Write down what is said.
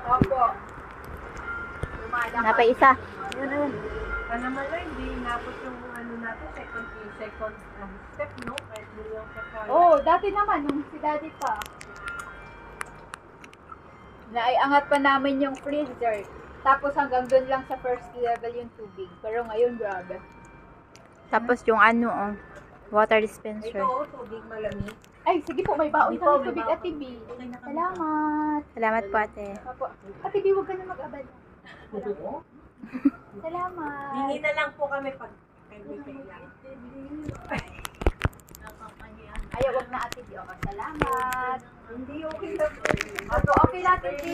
Opo. Napay isa. Yun. Ano naman lang, hindi inabot yung ano natin, second step, no? Kahit hindi yung kakala. Oh, dati naman, nung si daddy pa. Naiangat pa namin yung freezer. Tapos hanggang doon lang sa first level yung tubig. Pero ngayon, grabe. Tapos yung ano, water dispenser. Ito, tubig malamig. Ay, sige po, may baon Hindi po, kami may tubig, baon. Ate B. Salamat. Salamat po, ate. Opo. Ate B, huwag ka na mag-abala. Salamat. Hingi na lang po kami pag kailangan. Ayaw, wag na, Ate B. Okay, salamat. Hindi okay lang. Opo, okay lang, Ate B.